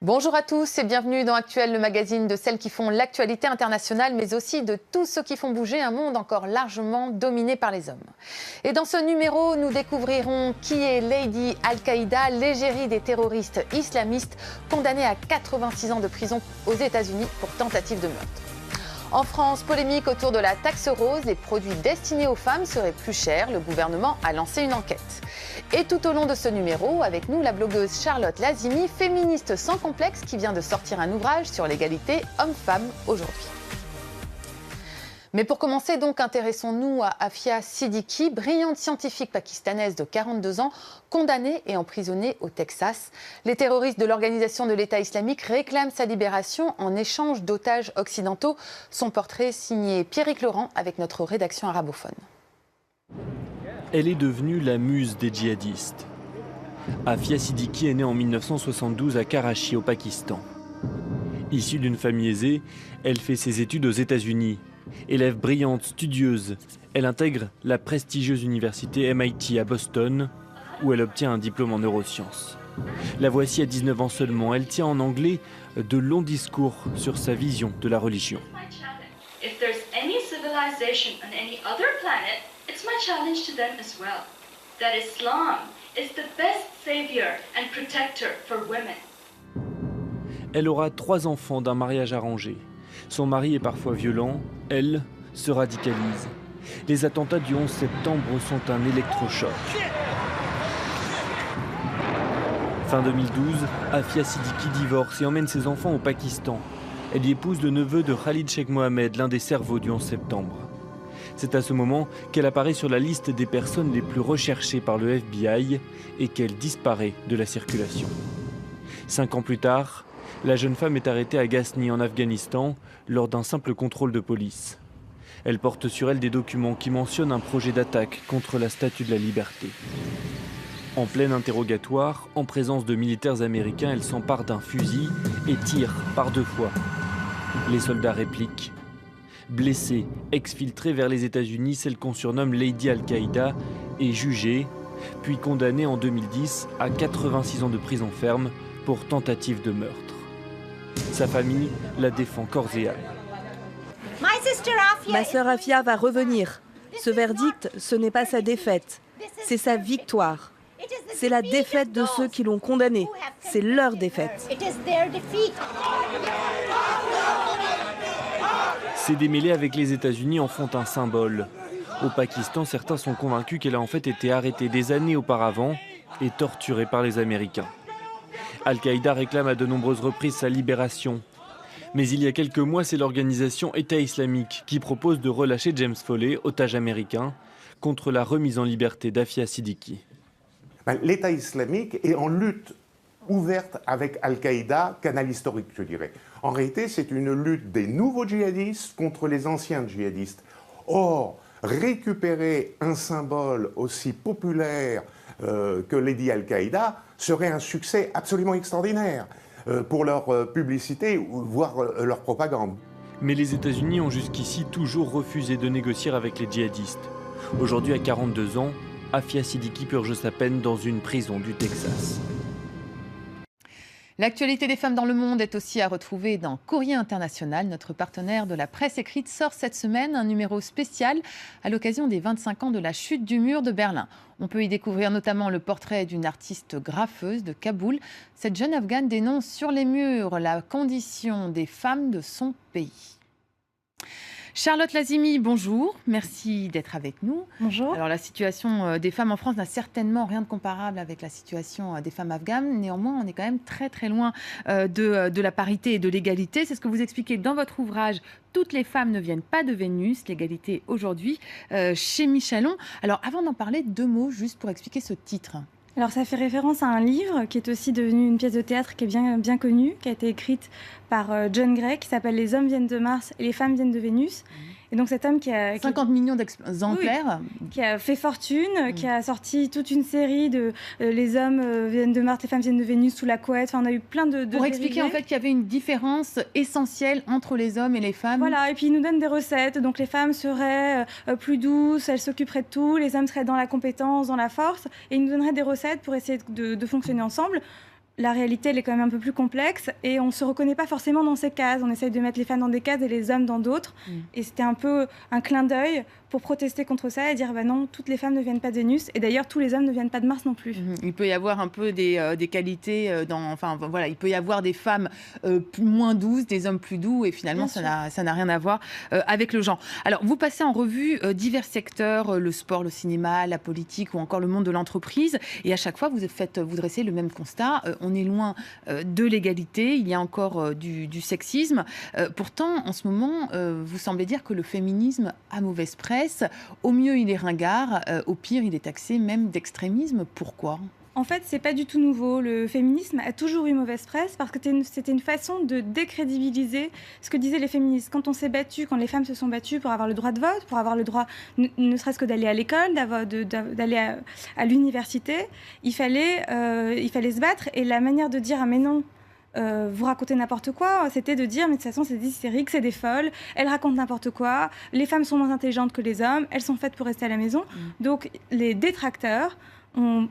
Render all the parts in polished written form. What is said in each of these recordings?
Bonjour à tous et bienvenue dans Actuel, le magazine de celles qui font l'actualité internationale, mais aussi de tous ceux qui font bouger un monde encore largement dominé par les hommes. Et dans ce numéro, nous découvrirons qui est Lady Al-Qaïda, l'égérie des terroristes islamistes condamnée à 86 ans de prison aux États-Unis pour tentative de meurtre. En France, polémique autour de la taxe rose, les produits destinés aux femmes seraient plus chers. Le gouvernement a lancé une enquête. Et tout au long de ce numéro, avec nous, la blogueuse Charlotte Lazimi, féministe sans complexe, qui vient de sortir un ouvrage sur l'égalité homme-femme aujourd'hui. Mais pour commencer, donc, intéressons-nous à Afia Siddiqui, brillante scientifique pakistanaise de 42 ans, condamnée et emprisonnée au Texas. Les terroristes de l'organisation de l'État islamique réclament sa libération en échange d'otages occidentaux. Son portrait signé Pierrick Laurent avec notre rédaction arabophone. Elle est devenue la muse des djihadistes. Afia Siddiqui est née en 1972 à Karachi, au Pakistan. Issue d'une famille aisée, elle fait ses études aux États-Unis. Élève brillante, studieuse, elle intègre la prestigieuse université MIT à Boston, où elle obtient un diplôme en neurosciences. La voici à 19 ans seulement. Elle tient en anglais de longs discours sur sa vision de la religion. If there's any civilization on any other planet, it's my challenge to them as well. That Islam is the best savior and protector for women. Elle aura 3 enfants d'un mariage arrangé. Son mari est parfois violent, elle se radicalise. Les attentats du 11 septembre sont un électrochoc. Fin 2012, Afia Siddiqui divorce et emmène ses enfants au Pakistan. Elle y épouse le neveu de Khalid Sheikh Mohammed, l'un des cerveaux du 11 septembre. C'est à ce moment qu'elle apparaît sur la liste des personnes les plus recherchées par le FBI et qu'elle disparaît de la circulation. 5 ans plus tard, la jeune femme est arrêtée à Ghazni en Afghanistan lors d'un simple contrôle de police. Elle porte sur elle des documents qui mentionnent un projet d'attaque contre la Statue de la Liberté. En plein interrogatoire, en présence de militaires américains, elle s'empare d'un fusil et tire par 2 fois. Les soldats répliquent. Blessée, exfiltrée vers les États-Unis, celle qu'on surnomme Lady Al-Qaïda est jugée, puis condamnée en 2010 à 86 ans de prison ferme pour tentative de meurtre. Sa famille la défend corps et âme. Ma sœur Afia va revenir. Ce verdict, ce n'est pas sa défaite, c'est sa victoire. C'est la défaite de ceux qui l'ont condamnée. C'est leur défaite. Ses démêlés avec les États-Unis en font un symbole. Au Pakistan, certains sont convaincus qu'elle a en fait été arrêtée des années auparavant et torturée par les Américains. Al-Qaïda réclame à de nombreuses reprises sa libération. Mais il y a quelques mois, c'est l'organisation État islamique qui propose de relâcher James Foley, otage américain, contre la remise en liberté d'Afia Siddiqui. L'État islamique est en lutte ouverte avec Al-Qaïda, canal historique, je dirais. En réalité, c'est une lutte des nouveaux djihadistes contre les anciens djihadistes. Or, récupérer un symbole aussi populaire que Lady Al-Qaïda serait un succès absolument extraordinaire pour leur publicité, voire leur propagande. Mais les États-Unis ont jusqu'ici toujours refusé de négocier avec les djihadistes. Aujourd'hui, à 42 ans, Afia Siddiqui purge sa peine dans une prison du Texas. L'actualité des femmes dans le monde est aussi à retrouver dans Courrier International. Notre partenaire de la presse écrite sort cette semaine un numéro spécial à l'occasion des 25 ans de la chute du mur de Berlin. On peut y découvrir notamment le portrait d'une artiste graffeuse de Kaboul. Cette jeune Afghane dénonce sur les murs la condition des femmes de son pays. Charlotte Lazimi, bonjour. Merci d'être avec nous. Bonjour. Alors, la situation des femmes en France n'a certainement rien de comparable avec la situation des femmes afghanes. Néanmoins, on est quand même très très loin de la parité et de l'égalité. C'est ce que vous expliquez dans votre ouvrage « Toutes les femmes ne viennent pas de Vénus, l'égalité aujourd'hui » chez Michelon. Alors, avant d'en parler, 2 mots juste pour expliquer ce titre. Alors ça fait référence à un livre qui est aussi devenu une pièce de théâtre qui est bien connue, qui a été écrite par John Gray, qui s'appelle « Les hommes viennent de Mars et les femmes viennent de Vénus ». Et donc cet homme qui a... 50 millions d'exemplaires. Oui, qui a fait fortune, qui a sorti toute une série de les hommes viennent de Mars, les femmes viennent de Vénus, sous la couette. Enfin, on a eu plein de pour expliquer en fait qu'il y avait une différence essentielle entre les hommes et les femmes. Voilà, et puis il nous donne des recettes. Donc les femmes seraient plus douces, elles s'occuperaient de tout, les hommes seraient dans la compétence, dans la force. Et il nous donnerait des recettes pour essayer de fonctionner ensemble. la réalité, elle est quand même un peu plus complexe et on ne se reconnaît pas forcément dans ces cases. On essaye de mettre les femmes dans des cases et les hommes dans d'autres. Et c'était un peu un clin d'œil pour protester contre ça et dire non, toutes les femmes ne viennent pas de Vénus et d'ailleurs tous les hommes ne viennent pas de Mars non plus. Il peut y avoir un peu des qualités, il peut y avoir des femmes moins douces, des hommes plus doux et finalement ça n'a rien à voir avec le genre. Alors vous passez en revue divers secteurs, le sport, le cinéma, la politique ou encore le monde de l'entreprise et à chaque fois vous dressez le même constat, on est loin de l'égalité, il y a encore du sexisme. Pourtant en ce moment vous semblez dire que le féminisme a mauvaise presse. Au mieux, il est ringard, au pire, il est taxé même d'extrémisme. Pourquoi ? En fait, c'est pas du tout nouveau. Le féminisme a toujours eu mauvaise presse parce que c'était une façon de décrédibiliser ce que disaient les féministes. Quand on s'est battu, quand les femmes se sont battues pour avoir le droit de vote, pour avoir le droit ne serait-ce que d'aller à l'école, d'aller à l'université, il fallait se battre. Et la manière de dire « ah mais non », vous racontez n'importe quoi, c'était de dire mais de toute façon c'est des hystériques, c'est des folles, elles racontent n'importe quoi, les femmes sont moins intelligentes que les hommes, elles sont faites pour rester à la maison. Donc les détracteurs ont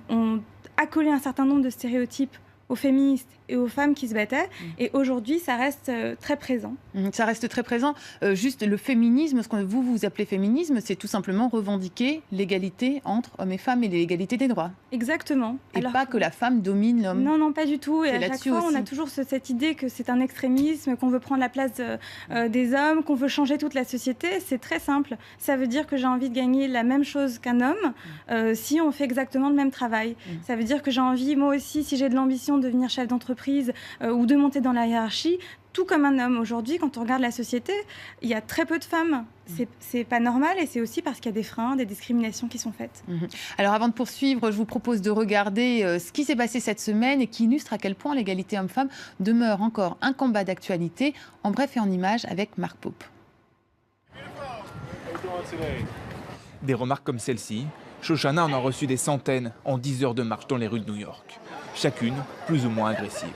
accolé un certain nombre de stéréotypes aux féministes et aux femmes qui se battaient. Et aujourd'hui, ça reste très présent. Ça reste très présent. Juste le féminisme, ce que vous appelez féminisme, c'est tout simplement revendiquer l'égalité entre hommes et femmes et l'égalité des droits. Exactement. Et alors pas que la femme domine l'homme. Non, non, pas du tout. Et à chaque fois, on a toujours cette idée que c'est un extrémisme, qu'on veut prendre la place des hommes, qu'on veut changer toute la société. C'est très simple. Ça veut dire que j'ai envie de gagner la même chose qu'un homme si on fait exactement le même travail. Ça veut dire que j'ai envie, moi aussi, si j'ai de l'ambition de devenir chef d'entreprise ou de monter dans la hiérarchie, tout comme un homme. Aujourd'hui, quand on regarde la société, il y a très peu de femmes. C'est pas normal et c'est aussi parce qu'il y a des freins, des discriminations qui sont faites. Alors avant de poursuivre, je vous propose de regarder ce qui s'est passé cette semaine et qui illustre à quel point l'égalité homme-femme demeure encore un combat d'actualité, en bref et en images avec Marc Pope. Des remarques comme celle-ci, Shoshana en a reçu des centaines en 10 heures de marche dans les rues de New York. Chacune plus ou moins agressive.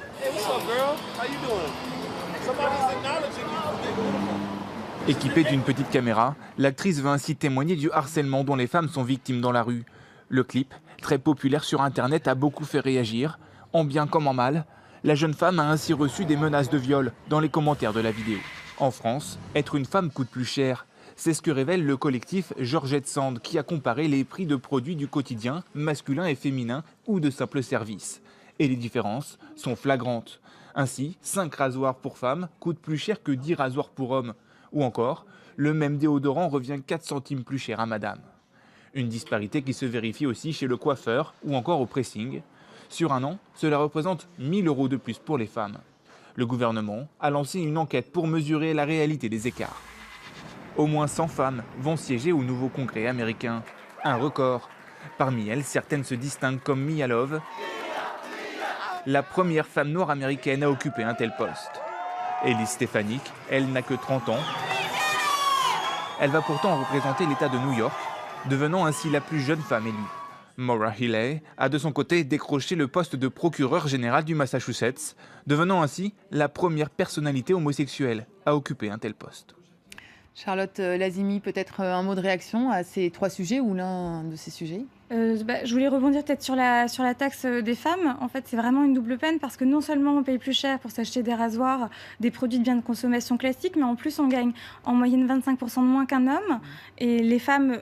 Équipée d'une petite caméra, l'actrice veut ainsi témoigner du harcèlement dont les femmes sont victimes dans la rue. Le clip, très populaire sur Internet, a beaucoup fait réagir. En bien comme en mal, la jeune femme a ainsi reçu des menaces de viol dans les commentaires de la vidéo. En France, être une femme coûte plus cher. C'est ce que révèle le collectif Georgette Sand qui a comparé les prix de produits du quotidien, masculin et féminin, ou de simples services. Et les différences sont flagrantes. Ainsi, 5 rasoirs pour femmes coûtent plus cher que 10 rasoirs pour hommes. Ou encore, le même déodorant revient 4 centimes plus cher à madame. Une disparité qui se vérifie aussi chez le coiffeur ou encore au pressing. Sur un an, cela représente 1 000 € de plus pour les femmes. Le gouvernement a lancé une enquête pour mesurer la réalité des écarts. Au moins 100 femmes vont siéger au nouveau congrès américain. Un record. Parmi elles, certaines se distinguent comme Mia Love, la première femme noire américaine à occuper un tel poste. Elise Stefanik, elle n'a que 30 ans. Elle va pourtant représenter l'État de New York, devenant ainsi la plus jeune femme élue. Maura Healey a de son côté décroché le poste de procureur général du Massachusetts, devenant ainsi la première personnalité homosexuelle à occuper un tel poste. Charlotte Lazimi, peut-être un mot de réaction à ces 3 sujets ou l'un de ces sujets ? Je voulais rebondir peut-être sur la taxe des femmes. En fait, c'est vraiment une double peine parce que non seulement on paye plus cher pour s'acheter des rasoirs, des produits de biens de consommation classiques, mais en plus on gagne en moyenne 25% de moins qu'un homme. Et les femmes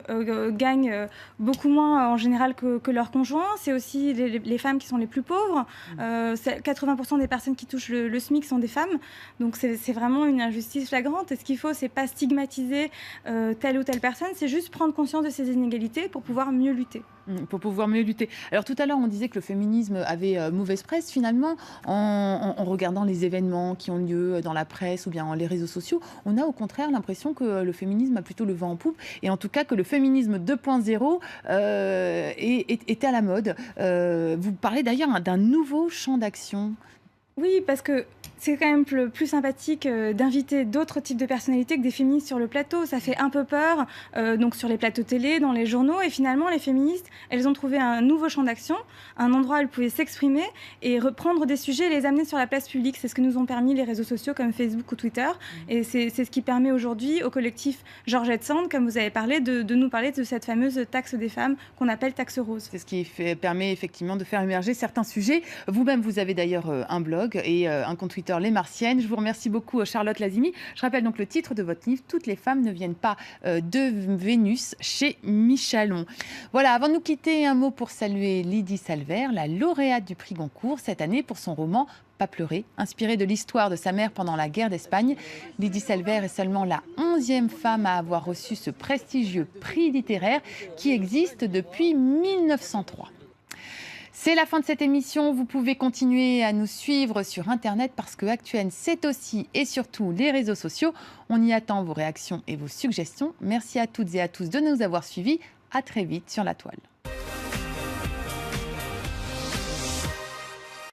gagnent beaucoup moins en général que leurs conjoints. C'est aussi les femmes qui sont les plus pauvres. 80% des personnes qui touchent le SMIC sont des femmes. Donc c'est vraiment une injustice flagrante. Et ce qu'il faut, c'est pas stigmatiser telle ou telle personne, c'est juste prendre conscience de ces inégalités pour pouvoir mieux lutter. Pour pouvoir mieux lutter. Alors tout à l'heure, on disait que le féminisme avait mauvaise presse. Finalement, en regardant les événements qui ont lieu dans la presse ou bien les réseaux sociaux, on a au contraire l'impression que le féminisme a plutôt le vent en poupe et en tout cas que le féminisme 2.0 est à la mode. Vous parlez d'ailleurs d'un nouveau champ d'action. Oui, parce que c'est quand même plus sympathique d'inviter d'autres types de personnalités que des féministes sur le plateau. Ça fait un peu peur, donc sur les plateaux télé, dans les journaux. Et finalement, les féministes, elles ont trouvé un nouveau champ d'action, un endroit où elles pouvaient s'exprimer et reprendre des sujets et les amener sur la place publique. C'est ce que nous ont permis les réseaux sociaux comme Facebook ou Twitter. Et c'est ce qui permet aujourd'hui au collectif Georgette Sand, comme vous avez parlé, de nous parler de cette fameuse taxe des femmes qu'on appelle taxe rose. C'est ce qui permet effectivement de faire émerger certains sujets. Vous-même, vous avez d'ailleurs un blog et un compte Twitter, Les Martiennes. Je vous remercie beaucoup, Charlotte Lazimi. Je rappelle donc le titre de votre livre, Toutes les femmes ne viennent pas de Vénus, chez Michalon. Voilà, avant de nous quitter, un mot pour saluer Lydie Salver, la lauréate du prix Goncourt cette année pour son roman Pas pleurer, inspiré de l'histoire de sa mère pendant la guerre d'Espagne. Lydie Salver est seulement la 11e femme à avoir reçu ce prestigieux prix littéraire qui existe depuis 1903. C'est la fin de cette émission. Vous pouvez continuer à nous suivre sur Internet parce que Actuel, c'est aussi et surtout les réseaux sociaux. On y attend vos réactions et vos suggestions. Merci à toutes et à tous de nous avoir suivis. À très vite sur la toile.